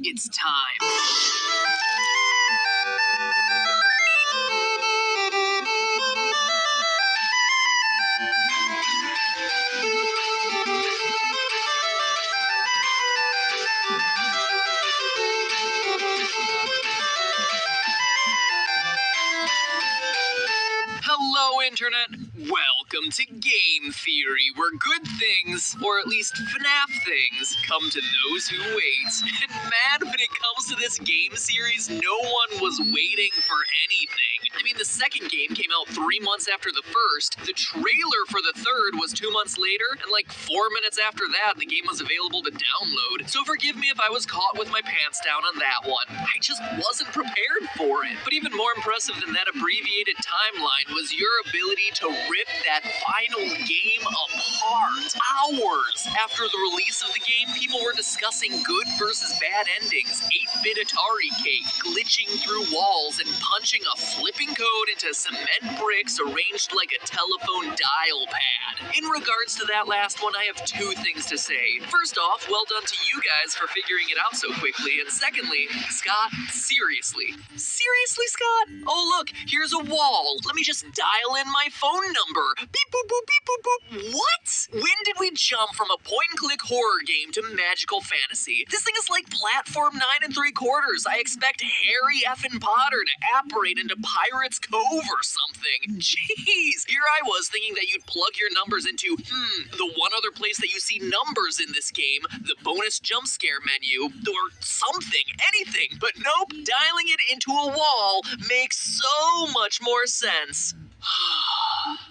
It's time. Hello, Internet. Welcome to Game Theory, where good things, or at least FNAF things, come to those who wait. And man, when it comes to this game series, no one was waiting for anything. I mean, the second game came out 3 months after the first, the trailer for the third was 2 months later, and like 4 minutes after that, the game was available to download. So forgive me if I was caught with my pants down on that one. I just wasn't prepared for it. But even more impressive than that abbreviated timeline was your ability to rip that final game apart. Hours after the release of the game, people were discussing good versus bad endings, 8-bit Atari cake, glitching through walls, and punching a flipping code into cement bricks arranged like a telephone dial pad. In regards to that last one, I have 2 things to say. First off, well done to you guys for figuring it out so quickly, and secondly, Scott, seriously? Seriously, Scott? Oh look, here's a wall. Let me just dial in my phone number. Beep boop boop beep boop boop. What? When did we jump from a point-and-click horror game to magical fantasy? This thing is like platform 9 3/4. I expect Harry effing Potter to apparate into Pirate's Cove or something. Jeez, here I was thinking that you'd plug your numbers into, the one other place that you see numbers in this game, the bonus jump scare menu, or something, anything. But nope, dialing it into a wall makes so much more sense.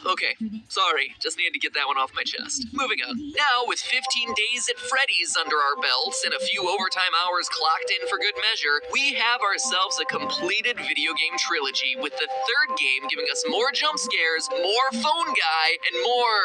Okay, sorry, just needed to get that one off my chest. Moving on. Now, with 15 days at Freddy's under our belts and a few overtime hours clocked in for good measure, we have ourselves a completed video game trilogy, with the third game giving us more jump scares, more phone guy, and more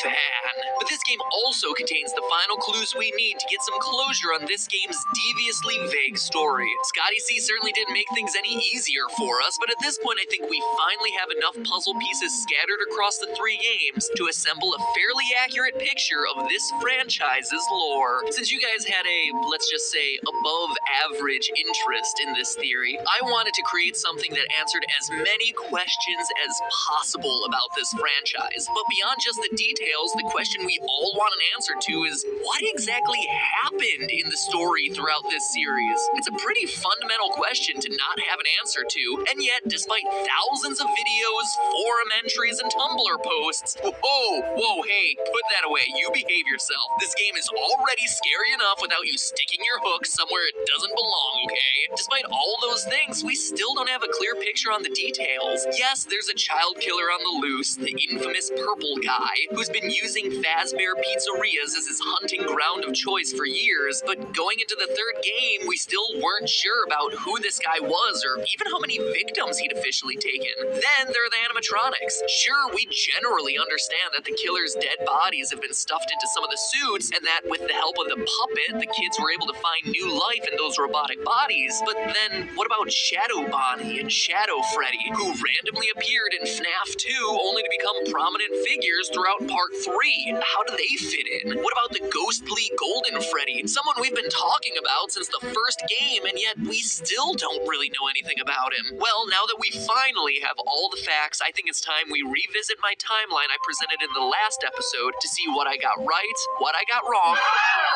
fan. But this game also contains the final clues we need to get some closure on this game's deviously vague story. Scotty C certainly didn't make things any easier for us, but at this point I think we finally have enough puzzle pieces scattered across the 3 games to assemble a fairly accurate picture of this franchise's lore. Since you guys had a, let's just say, above average interest in this theory, I wanted to create something that answered as many questions as possible about this franchise. But beyond just the details, the question we all want an answer to is, what exactly happened in the story throughout this series? It's a pretty fundamental question to not have an answer to, and yet, despite thousands of videos, forum entries, and Tumblr posts. Whoa, hey, put that away. You behave yourself. This game is already scary enough without you sticking your hook somewhere it doesn't belong, okay? Despite all those things, we still don't have a clear picture on the details. Yes, there's a child killer on the loose, the infamous purple guy, who's been using Fazbear pizzerias as his hunting ground of choice for years, but going into the third game, we still weren't sure about who this guy was or even how many victims he'd officially taken. Then there are the animatronics. Sure, we generally understand that the killer's dead bodies have been stuffed into some of the suits, and that with the help of the puppet, the kids were able to find new life in those robotic bodies. But then, what about Shadow Bonnie and Shadow Freddy, who randomly appeared in FNAF 2 only to become prominent figures throughout Part 3? How do they fit in? What about the ghostly Golden Freddy, someone we've been talking about since the first game, and yet we still don't really know anything about him? Well, now that we finally have all the facts, I think it's time we revisit my timeline I presented in the last episode to see what I got right, what I got wrong.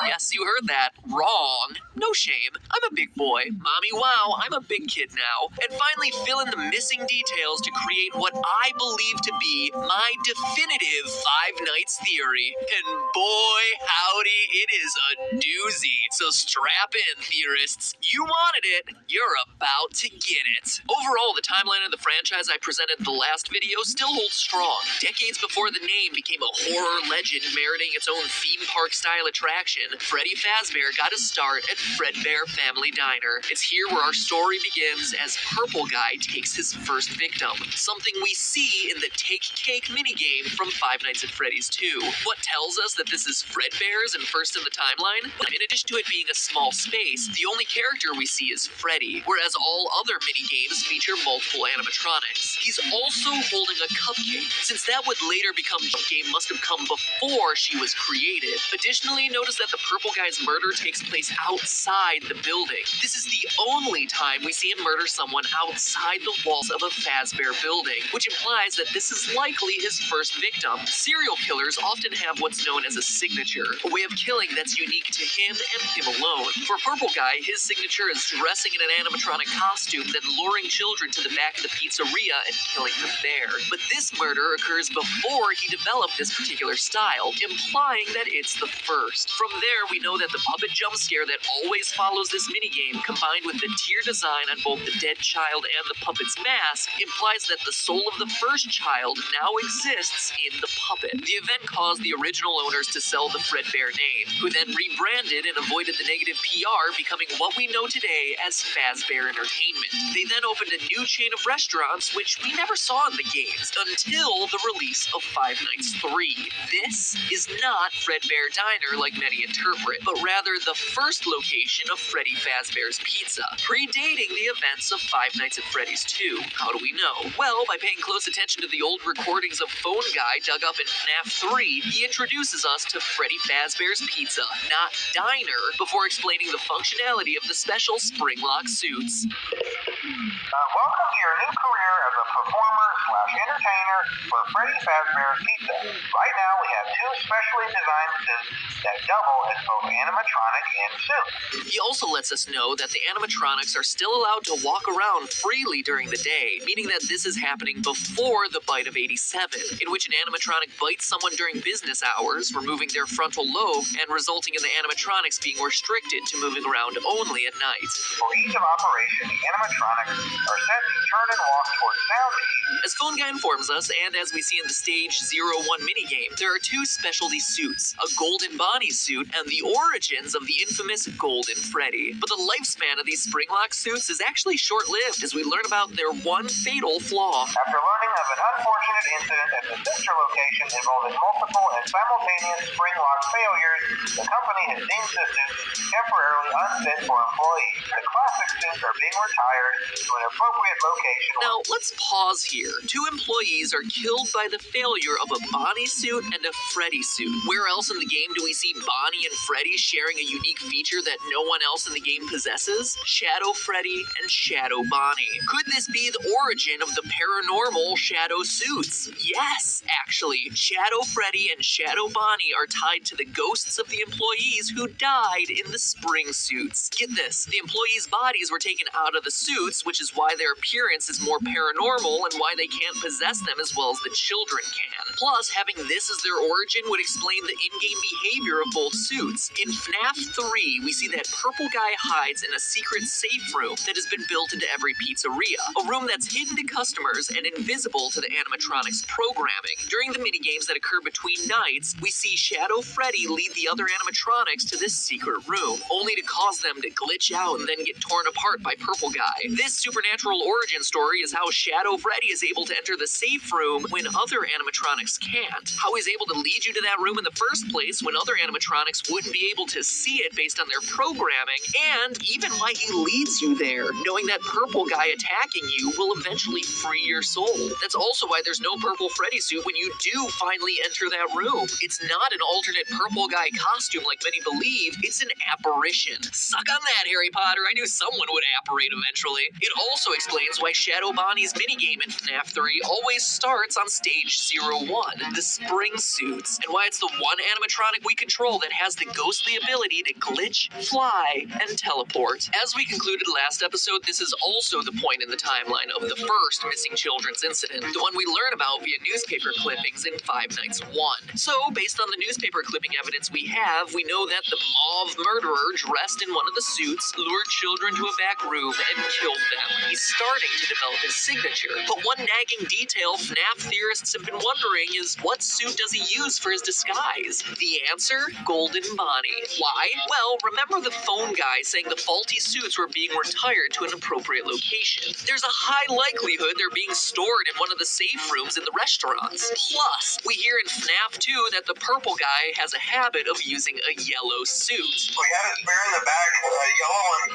Yes, you heard that. Wrong. No shame. I'm a big boy. Mommy, wow, I'm a big kid now. And finally fill in the missing details to create what I believe to be my definitive Five Nights theory. And boy, howdy, it is a doozy. So strap in, theorists. You wanted it. You're about to get it. Overall, the timeline of the franchise I presented in the last video still holds strong. Decades before the name became a horror legend meriting its own theme park style attraction, Freddy Fazbear got his start at Fredbear Family Diner. It's here where our story begins as Purple Guy takes his first victim, something we see in the Take Cake minigame from Five Nights at Freddy's 2. What tells tells us that this is Fredbear's and first in the timeline. In addition to it being a small space, the only character we see is Freddy, whereas all other mini-games feature multiple animatronics. He's also holding a cupcake, since that would later become the game must have come before she was created. Additionally, notice that the purple guy's murder takes place outside the building. This is the only time we see him murder someone outside the walls of a Fazbear building, which implies that this is likely his first victim. Serial killers often have what's known as a signature, a way of killing that's unique to him and him alone. For Purple Guy, his signature is dressing in an animatronic costume, then luring children to the back of the pizzeria and killing them there. But this murder occurs before he developed this particular style, implying that it's the first. From there, we know that the puppet jump scare that always follows this minigame, combined with the tier design on both the dead child and the puppet's mask, implies that the soul of the first child now exists in the puppet. The event caused the original owners to sell the Fredbear name, who then rebranded and avoided the negative PR, becoming what we know today as Fazbear Entertainment. They then opened a new chain of restaurants, which we never saw in the games until the release of Five Nights 3. This is not Fredbear Diner like many interpret, but rather the first location of Freddy Fazbear's Pizza, predating the events of Five Nights at Freddy's 2. How do we know? Well, by paying close attention to the old recordings of Phone Guy dug up in FNAF 3, he introduces us to Freddy Fazbear's Pizza, not Diner, before explaining the functionality of the special spring-lock suits. Welcome to your new career as a performer/entertainer for Freddy Fazbear's Pizza. Right now, we have two specially designed suits that double as both animatronic and suit. He also lets us know that the animatronics are still allowed to walk around freely during the day, meaning that this is happening before the bite of 87, in which an animatronic bites someone during business hours, removing their frontal lobe and resulting in the animatronics being restricted to moving around only at night. For ease of operation, the animatronics are set to turn and walk towards sound cues. As Phone Guy informs us, and as we see in the Stage 01 minigame, there are two specialty suits, a Golden Bonnie suit and the origins of the infamous Golden Freddy. But the lifespan of these spring-lock suits is actually short-lived as we learn about their one fatal flaw. After learning of an unfortunate incident at the sister location involving multiple and simultaneous spring lock failures, the company has deemed the suits temporarily unfit for employees. The classic suits are being retired to an appropriate location. Now, let's pause here. Two employees are killed by the failure of a Bonnie suit and a Freddy suit. Where else in the game do we see Bonnie and Freddy sharing a unique feature that no one else in the game possesses? Shadow Freddy and Shadow Bonnie. Could this be the origin of the paranormal Shadow suits? Yes, actually. Shadow Freddy and Shadow Bonnie are tied to the ghosts of the employees who died in the spring suits. Get this, the employees' bodies were taken out of the suits, which is why their appearance is more paranormal and why they can't possess them as well as the children can. Plus, having this as their origin would explain the in-game behavior of both suits. In FNAF 3, we see that Purple Guy hides in a secret safe room that has been built into every pizzeria, a room that's hidden to customers and invisible to the animatronics programming. During the minigames that occur between nights, we see Shadow Freddy lead the other animatronics to this secret room, only to cause them to glitch out and then get torn apart by Purple Guy. This supernatural origin story is how Shadow Freddy is able to enter the safe room when other animatronics can't, how he's able to lead you to that room in the first place when other animatronics wouldn't be able to see it based on their programming, and even why he leads you there, knowing that Purple Guy attacking you will eventually free your soul. That's also why there's no Purple Freddy suit when you do finally enter that room. It's not an alternate Purple Guy costume like many believe, it's an apparition. Suck on that, Harry Potter, I knew someone would apparate eventually. It also explains why Shadow Bonnie's minigame in FNAF 3 always starts on Stage 01, the spring suits, and why it's the one animatronic we control that has the ghostly ability to glitch, fly, and teleport. As we concluded last episode, this is also the point in the timeline of the first missing children's incident, the one we learn about via newspaper clippings in Five Nights 1. So, based on the newspaper clipping evidence we have, we know that the mauve murderer dressed in one of the suits lured children to a back room and killed them. He's starting to develop his signature signature. But one nagging detail FNAF theorists have been wondering is, what suit does he use for his disguise? The answer? Golden Bonnie. Why? Well, remember the phone guy saying the faulty suits were being retired to an appropriate location. There's a high likelihood they're being stored in one of the safe rooms in the restaurants. Plus, we hear in FNAF 2 that the purple guy has a habit of using a yellow suit. We had a spare in the bag, a yellow one.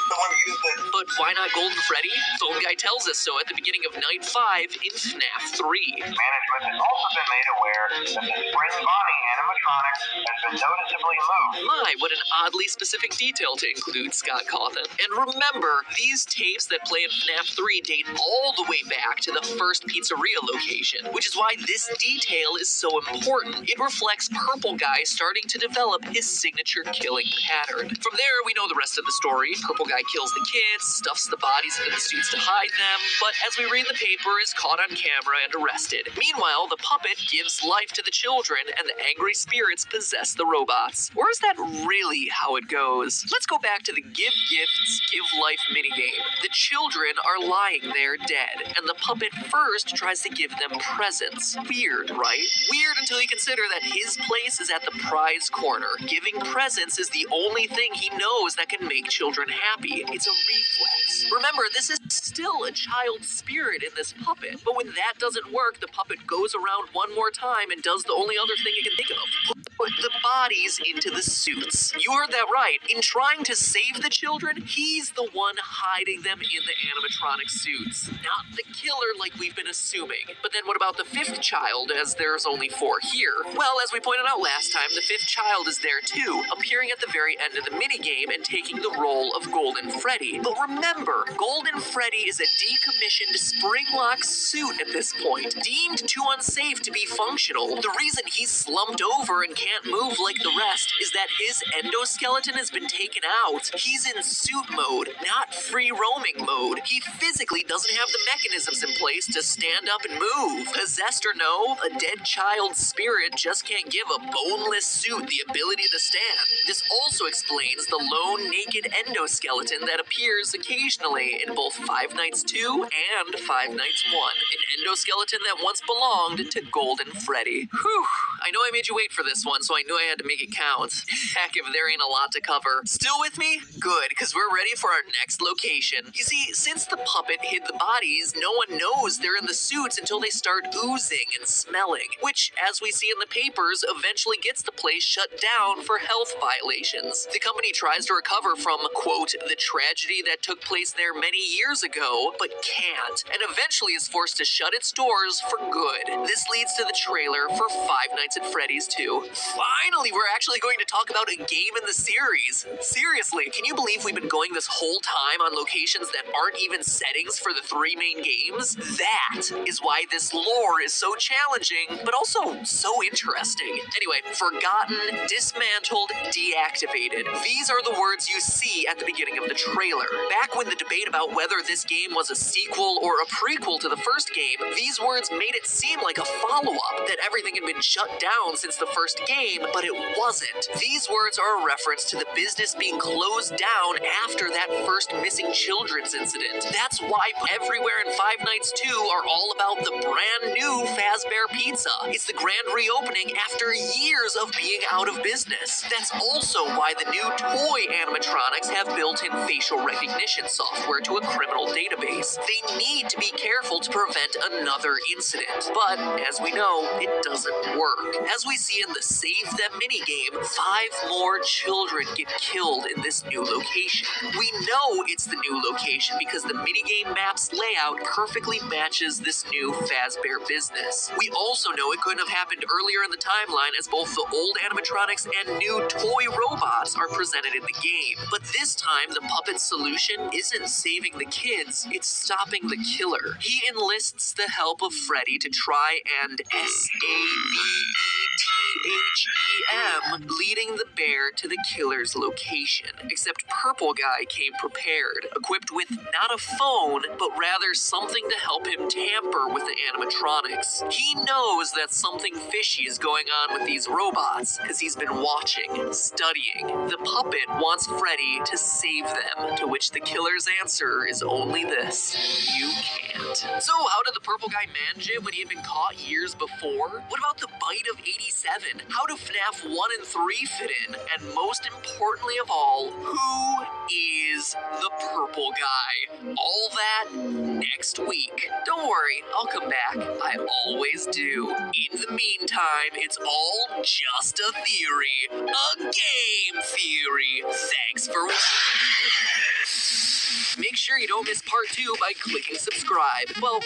Someone used it. But why not Golden Freddy? Phone guy tells us so at the beginning of Night 5 in FNAF 3. Management has also been made aware that the Spring Bonnie animatronic has been noticeably moved. My, what an oddly specific detail to include, Scott Cawthon. And remember, these tapes that play in FNAF 3 date all the way back to the first pizzeria location, which is why this detail is so important. It reflects Purple Guy starting to develop his signature killing pattern. From there, we know the rest of the story. Purple Guy kills the kids, stuffs the bodies into the suits to hide them, but as we read the paper, is caught on camera and arrested. Meanwhile, the puppet gives life to the children, and the angry spirits possess the robots. Or is that really how it goes? Let's go back to the Give Gifts, Give Life minigame. The children are lying there dead, and the puppet first tries to give them presents. Weird, right? Weird until you consider that his place is at the prize corner. Giving presents is the only thing he knows that can make children happy. It's a reflex. Remember, this is still a child spirit in this puppet, but when that doesn't work, the puppet goes around one more time and does the only other thing he can think of. Put the bodies into the suits. You heard that right. In trying to save the children, he's the one hiding them in the animatronic suits, not the killer like we've been assuming. But then what about the fifth child, as there's only 4 here? Well, as we pointed out last time, the fifth child is there too, appearing at the very end of the minigame and taking the role of Golden Freddy. But remember, Golden Freddy is a decommissioned spring-lock suit at this point, deemed too unsafe to be functional. The reason he's slumped over and can't move like the rest is that his endoskeleton has been taken out. He's in suit mode, not free roaming mode. He physically doesn't have the mechanisms in place to stand up and move. Possessed or no, a dead child's spirit just can't give a boneless suit the ability to stand. This also explains the lone naked endoskeleton that appears occasionally in both Five Nights 2 and Five Nights 1. An endoskeleton that once belonged to Golden Freddy. Whew, I know I made you wait for this one, so I knew I had to make it count. Heck, if there ain't a lot to cover. Still with me? Good, because we're ready for our next location. You see, since the puppet hid the bodies, no one knows they're in the suits until they start oozing and smelling, which, as we see in the papers, eventually gets the place shut down for health violations. The company tries to recover from, quote, the tragedy that took place there many years ago, but can't, and eventually is forced to shut its doors for good. This leads to the trailer for Five Nights at Freddy's 2. Finally, we're actually going to talk about a game in the series. Seriously, can you believe we've been going this whole time on locations that aren't even settings for the 3 main games? That is why this lore is so challenging, but also so interesting. Anyway, forgotten, dismantled, deactivated. These are the words you see at the beginning of the trailer. Back when the debate about whether this game was a sequel or a prequel to the first game, these words made it seem like a follow-up, that everything had been shut down since the first game, but it wasn't. These words are a reference to the business being closed down after that first missing children's incident. That's why everywhere in Five Nights 2 are all about the brand new Fazbear Pizza. It's the grand reopening after years of being out of business. That's also why the new toy animatronics have built-in facial recognition software to a criminal database. They need to be careful to prevent another incident, but as we know, it doesn't work. As we see in the Save Them minigame, 5 more children get killed in this new location. We know it's the new location because the minigame map's layout perfectly matches this new Fazbear business. We also know it couldn't have happened earlier in the timeline, as both the old animatronics and new toy robots are presented in the game. But this time, the puppet's solution isn't saving the kids, it's stopping the killer. He enlists the help of Freddy to try and them leading the bear to the killer's location. Except Purple Guy came prepared, equipped with not a phone, but rather something to help him tamper with the animatronics. He knows that something fishy is going on with these robots, because he's been watching, studying. The puppet wants Freddy to save them, to which the killer's answer is only this: you can't. So how did the Purple Guy manage it when he had been caught years before? What about the bite of 87? How do FNAF 1 and 3 fit in? And most importantly of all, who is the Purple Guy? All that next week. Don't worry, I'll come back. I always do. In the meantime, it's all just a theory. A game theory. Thanks for watching. Make sure you don't miss part 2 by clicking subscribe. Well,